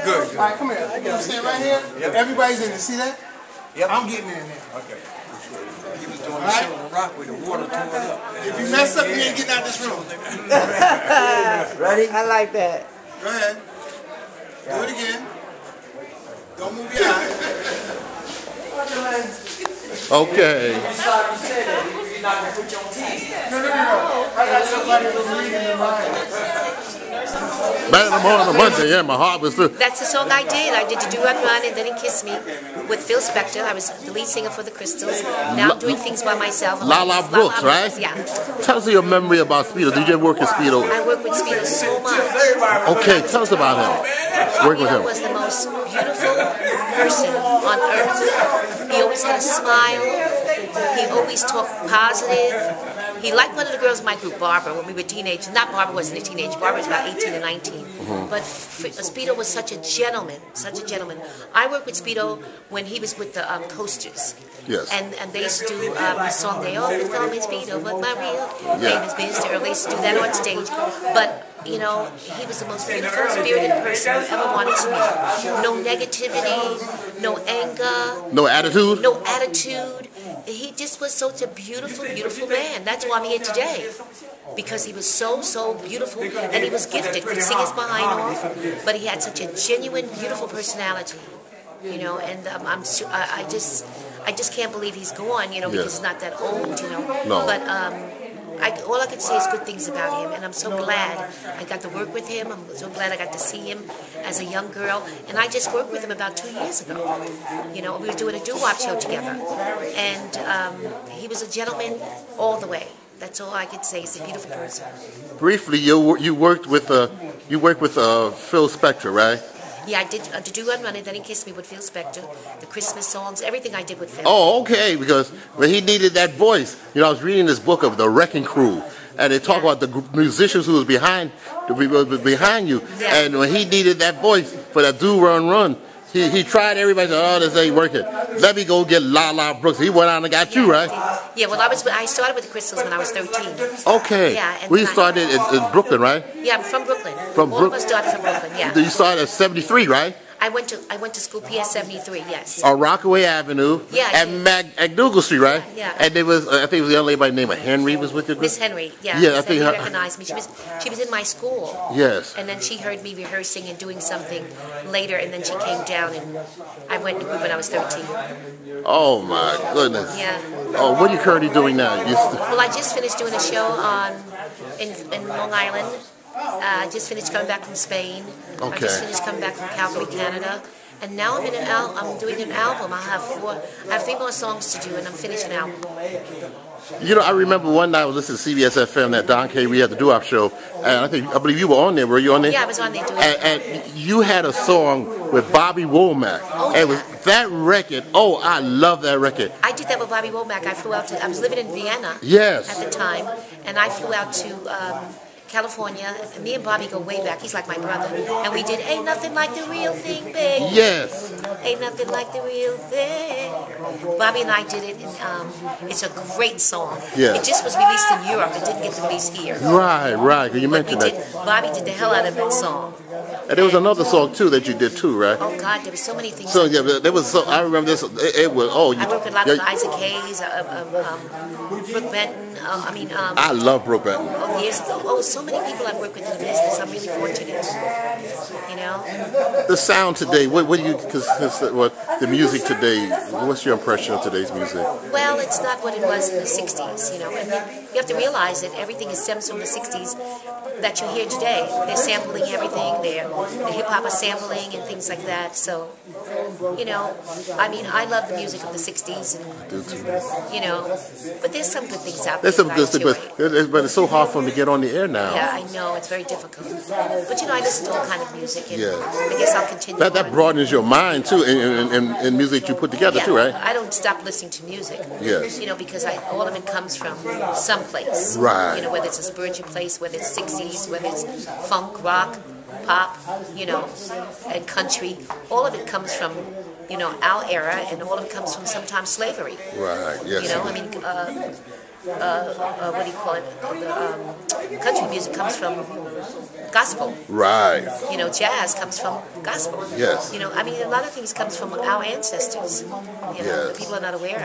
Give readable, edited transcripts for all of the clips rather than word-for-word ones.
Good. All right, come here. You stand right here. Yep. Everybody's in there. See that? Yep. I'm getting in there. Okay. He was doing the show on Rock with the water pouring up. If you mess up, you ain't getting out this room. Ready? I like that. Go ahead. Do it again. Don't move your eyes. Okay. No. I got somebody who's reading the mind. Back in the morning on Monday, yeah, my heart was through. That's the song I did. I did the Do Run Run and Then He Kissed Me with Phil Spector. I was the lead singer for the Crystals. Now I'm doing things by myself. Lala Brooks, right? Yeah. Tell us your memory about Speedo. Did you ever work with Speedo? I work with Speedo so much. Okay, tell us about him. Work with Speedo him. was the most beautiful person on earth. He always had a smile. He always talked positive. He liked one of the girls in my group, Barbara, when we were teenagers. Not Barbara wasn't a teenager. Barbara was about 18 or 19. But Speedo was such a gentleman, such a gentleman. I worked with Speedo when he was with the Coasters. Yes. And they used to do the song, they always call me Speedo, but my real name is Biz Darrell. They used to do that on stage. But, you know, he was the most beautiful, spirited person I ever wanted to meet. No negativity, no anger. No attitude? No attitude. He just was such a beautiful, beautiful man. That's why I'm here today. Because he was so beautiful, and he was gifted, could sing his behind off, but he had such a genuine, beautiful personality, you know. And I just can't believe he's gone, you know, because he's not that old, you know. No. But all I can say is good things about him, and I'm so glad I got to work with him. I'm so glad I got to see him as a young girl, and I just worked with him about 2 years ago. You know, we were doing a doo-wop show together, and he was a gentleman all the way. That's all I could say. He's a beautiful person. Briefly, you worked with Phil Spector, right? Yeah, I did the Do Run Run and Then He Kissed Me with Phil Spector, the Christmas songs, everything I did with Phil. Oh, okay, because when he needed that voice, you know, I was reading this book of The Wrecking Crew, and they talk about the musicians who was behind you, and when he needed that voice for that Do Run Run, he tried everybody, said, oh, this ain't working. Let me go get Lala Brooks. He went out and got you, right? Yeah, well, I started with the Crystals when I was 13. Okay. Yeah, and we started in Brooklyn, right? Yeah, I'm from Brooklyn. All of us started from Brooklyn, yeah. You started at 73, right? I went to school PS 73, yes. On Rockaway Avenue. Yeah. And McDougal Street, right? Yeah. And there was, I think it was a young lady by the name of Henry was with you. Miss Henry, yeah. Yeah, I Miss think Henry her, recognized me. She was in my school. Yes. And then she heard me rehearsing and doing something later, and then she came down, and I went to group when I was 13. Oh my goodness. Yeah. Oh, what are you currently doing now? Well, I just finished doing a show in Long Island. I just finished coming back from Spain. Okay. I just finished coming back from Calgary, Canada. And now I'm doing an album. I have 3 more songs to do, and I'm finishing an album. You know, I remember one night I was listening to CBS FM, that Don K. We had the doo-wop show, and I believe you were on there. Were you on there? Yeah, I was on there doing it. And you had a song with Bobby Womack. Oh, and it was that record. Oh, I love that record. I did that with Bobby Womack. I was living in Vienna Yes. at the time, and I flew out to California. And me and Bobby go way back. He's like my brother. And we did Ain't Nothing Like the Real Thing, baby. Yes. Ain't Nothing Like the Real Thing. Bobby and I did it, and it's a great song. Yeah. It just was released in Europe. It didn't get released here. Right. You mentioned that. Bobby did the hell out of that song. And there was another song too that you did too, right? Oh God, there were so many things. So yeah, there was. I remember this. It was. Oh, I worked with a lot of Isaac Hayes, Brooke Benton. I love Brooke Benton. Oh, years ago. Oh, so many people I've worked with in the business. I'm really fortunate. You know. The sound today. What do you? What the music today? What's your impression of today's music? Well, it's not what it was in the '60s. You know, and you have to realize that everything stems from the '60s that you hear today. They're sampling everything. The hip hop is sampling and things like that. So, you know, I love the music of the '60s, and you know, but there's some good things out there. There's some good stuff, but it's so hard for them to get on the air now. Yeah, I know, it's very difficult. But you know, I listen to all kind of music, and Yeah. I guess I'll continue. That broadens your mind too, in music you put together too, right? I don't stop listening to music. Yes. You know, because all of it comes from someplace. Right. You know, whether it's a spiritual place, whether it's '60s, whether it's funk, rock, pop, you know, and country. All of it comes from, you know, our era, and all of it comes from sometimes slavery. Right. Yes. You know, I mean, what do you call it? Country music comes from gospel. Right. You know, jazz comes from gospel. Yes. You know, I mean, a lot of things comes from our ancestors. You know, Yes. that people are not aware of.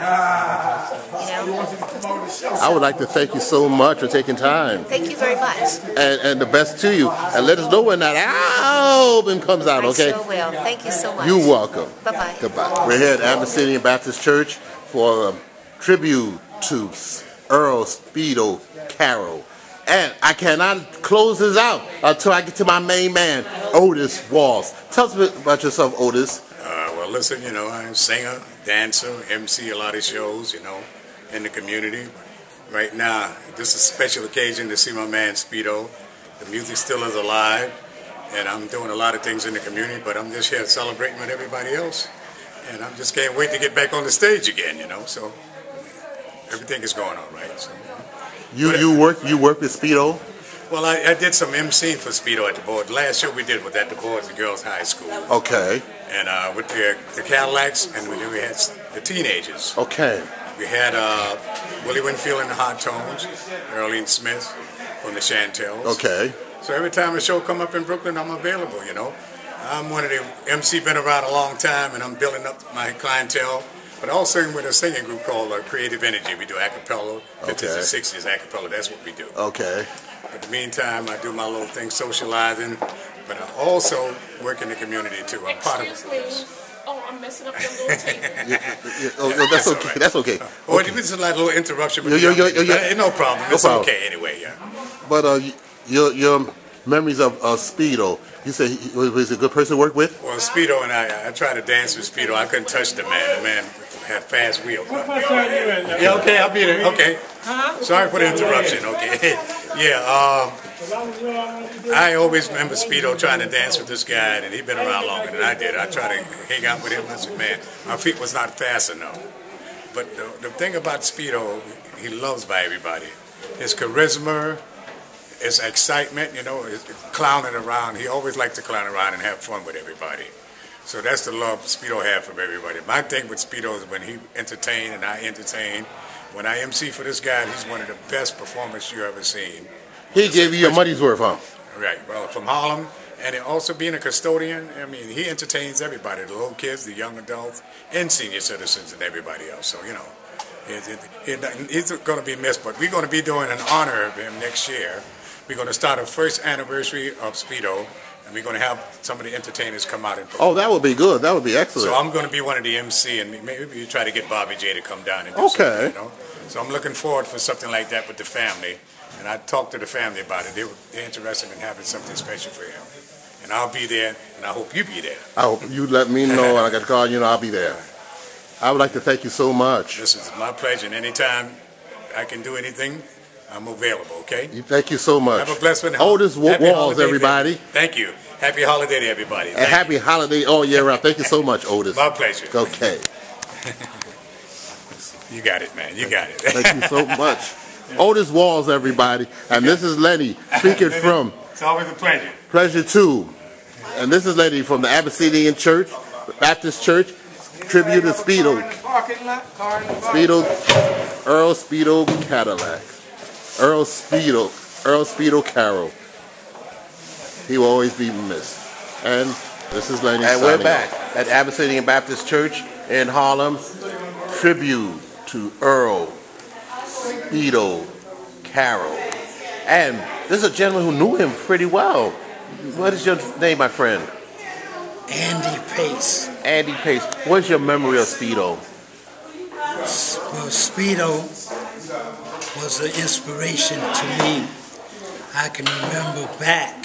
You know. I would like to thank you so much for taking time. Thank you very much. And the best to you. And let us know when that album comes out, okay? I sure will. Thank you so much. You're welcome. Bye-bye. Goodbye. We're here at Abyssinian Baptist Church for a tribute to Earl Speedo Carroll. And I cannot close this out until I get to my main man, Otis Walls. Tell us a bit about yourself, Otis. Well, listen, you know, I'm a singer, dancer, MC a lot of shows, you know, in the community. Right now, this is a special occasion to see my man Speedo. The music still is alive, and I'm doing a lot of things in the community, but I'm just here celebrating with everybody else. And I just can't wait to get back on the stage again, you know, so everything is going all right. So. You work with Speedo? Well, I did some MC for Speedo at the board. The last show we did was at the Boys and Girls High School. Okay. And with the Cadillacs, and we had the teenagers. Okay. We had Willie Winfield and the Hot Tones, Earlene Smith from the Chantels. Okay. So every time a show come up in Brooklyn, I'm available, you know. I'm one of the MC, been around a long time, and I'm building up my clientele. But also with a singing group called Creative Energy. We do a cappella, 50s and 60s a cappella. That's what we do. Okay. But in the meantime, I do my little thing, socializing. But I also work in the community, too. I'm part of it. Oh, I'm messing up your little tape. Oh, that's okay. Right. That's okay. Well, this is like a little interruption. But no problem. It's okay anyway, yeah. But your memories of Speedo, you say he was a good person to work with? Well, Speedo and I try to dance with Speedo. I couldn't touch the man. The man had fast wheels. Yeah, okay, I'll be there. Okay. Sorry for the interruption. Okay. Yeah, I always remember Speedo trying to dance with this guy, and he'd been around longer than I did. I tried to hang out with him. I said, man, my feet was not fast enough. But the thing about Speedo, he loves by everybody. His charisma, his excitement, you know, his clowning around. He always liked to clown around and have fun with everybody. So that's the love Speedo had for everybody. My thing with Speedo is when he entertained and I entertain. When I MC for this guy, he's one of the best performers you ever seen. He gave you your money's worth, huh? Right. Well, from Harlem, and also being a custodian, I mean, he entertains everybody, the little kids, the young adults, and senior citizens and everybody else. So, you know, he's going to be missed, but we're going to be doing an honor of him next year. We're going to start our first anniversary of Speedo, and we're going to have some of the entertainers come out and perform. Oh, that would be good. That would be excellent. So I'm going to be one of the MC, and maybe you try to get Bobby J to come down and do something, you know? So I'm looking forward for something like that with the family, and I talked to the family about it. They're interested in having something special for him. And I'll be there, and I hope you be there. I hope you let me know, and I got to call you, and I'll be there. I would like to thank you so much. This is my pleasure, and anytime I can do anything, I'm available, okay? Thank you so much. Have a blessed one. Otis Walls, everybody. Thank you. Happy holiday to everybody. And happy holiday all year round. Thank you so much, Otis. My pleasure. Okay. You got it, man. You got it. Thank you so much. Otis Walls, everybody. And this is Lenny speaking from... It's always a pleasure. Pleasure, too. And this is Lenny from the Abyssinian Church, Baptist Church, tribute to Speedo. Earl Speedo Cadillac. Earl Speedo Carroll. He will always be missed. And this is Lenny. And we're back at Abyssinian Baptist Church in Harlem. Tribute to Earl Speedo Carroll. And this is a gentleman who knew him pretty well. What is your name, my friend? Andy Pace. Andy Pace. What's your memory of Speedo? Well, Speedo was an inspiration to me. I can remember back,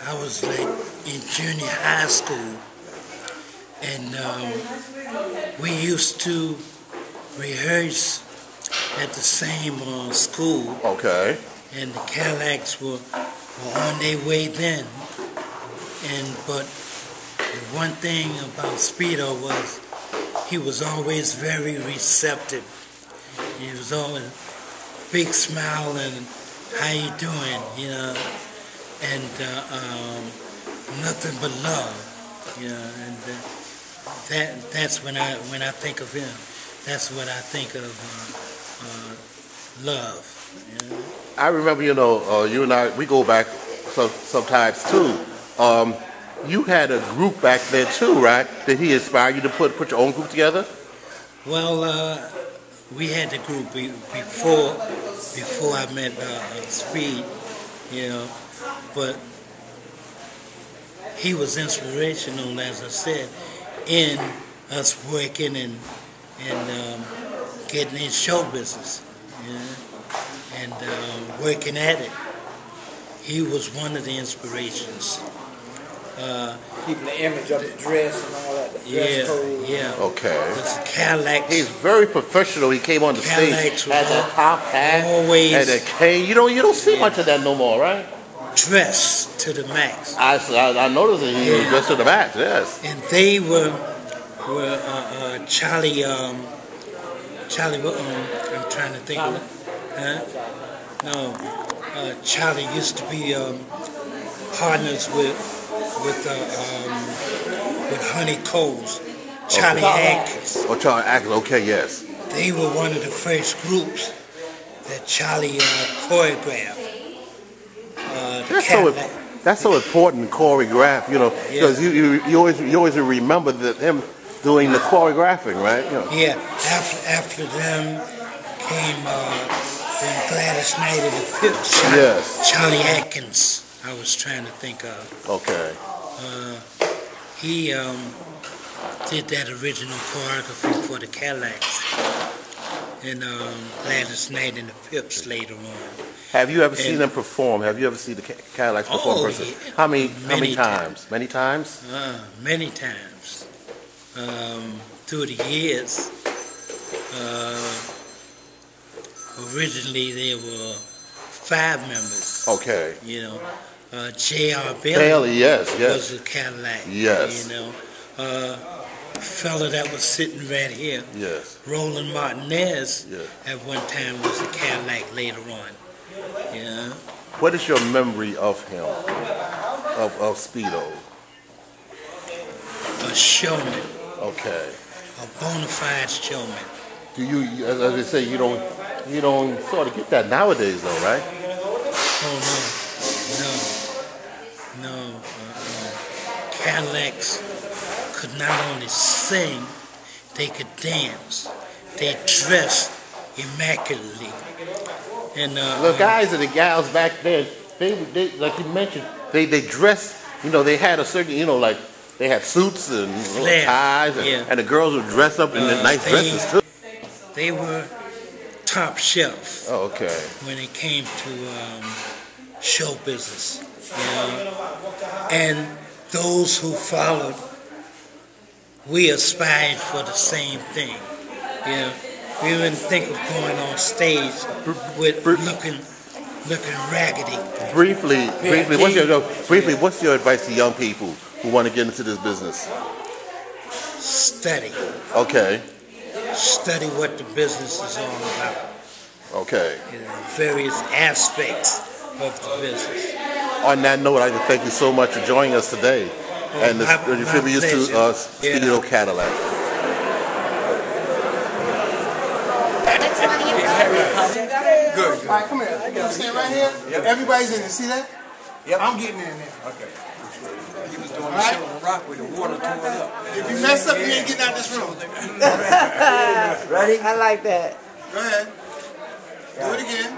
I was like in junior high school, and we used to rehearse at the same school. Okay. And the Cadillacs were on their way then. But the one thing about Speedo was he was always very receptive. He was always big smile and how you doing, you know, and nothing but love, you know, and that's when I think of him. that's what I think of love. You know? I remember, you and I, we go back sometimes too. You had a group back there too, right? Did he inspire you to put your own group together? Well, we had the group before I met Speed, but he was inspirational, as I said, in us working and getting in show business, and working at it. He was one of the inspirations. Keeping the image of the dress and all that. The dress code. Yeah. Okay. This Cadillac. He's very professional. He came on the Cadillacs stage, had that top hat, always and a cane. You don't see much of that no more, right? Dressed to the max. I noticed that he was dressed to the max. Yes. And they were Charlie. I'm trying to think of it. Huh? No. Charlie used to be partners with Honey Coles, Charlie Atkins. Oh, Charlie Atkins. Okay, yes. They were one of the first groups that Charlie choreographed. That's so important to choreograph, because you always remember him doing the choreographing, right? Yeah. After them came Gladys Knight and the Pips. Yes. Charlie Atkins. I was trying to think of. Okay. He did that original choreography for the Cadillacs, and Gladys Knight and the Pips later on. Have you ever seen them perform? Have you ever seen the Cadillacs perform? Oh, person? Yeah. How many times? Many times? Many times. Through the years. Originally there were 5 members. Okay. J.R. Bailey, yes. was a Cadillac. Yes. Fella that was sitting right here. Yes. Roland Martinez, yes, at one time was a Cadillac later on. Yeah. What is your memory of him, of Speedo? A showman. Okay. A bona fide showman. Do you, as I say, you don't sort of get that nowadays, though, right? Oh no. Cadillacs could not only sing, they could dance. They dressed immaculately. And the guys and the gals back then, they like you mentioned, they dressed. They had a certain, like they had suits and ties, and the girls would dress up in the nice dresses too. They were top shelf. Oh, okay. When it came to show business, and those who followed, we aspired for the same thing. We wouldn't think of going on stage with looking raggedy. Briefly, what's your advice to young people who want to get into this business? Study. Okay. Study what the business is all about. Okay. Various aspects of the business. On that note, I'd like to thank you so much for joining us today, and the tribute to Speedo Cadillac. Good. All right, come here. You stand right here. Yep. Everybody's in there. See that? Yep. I'm getting in there. Okay. He was doing the show on rock with the water touring up. If you mess up, you ain't getting out this room. Ready? I like that. Go ahead. Do it again.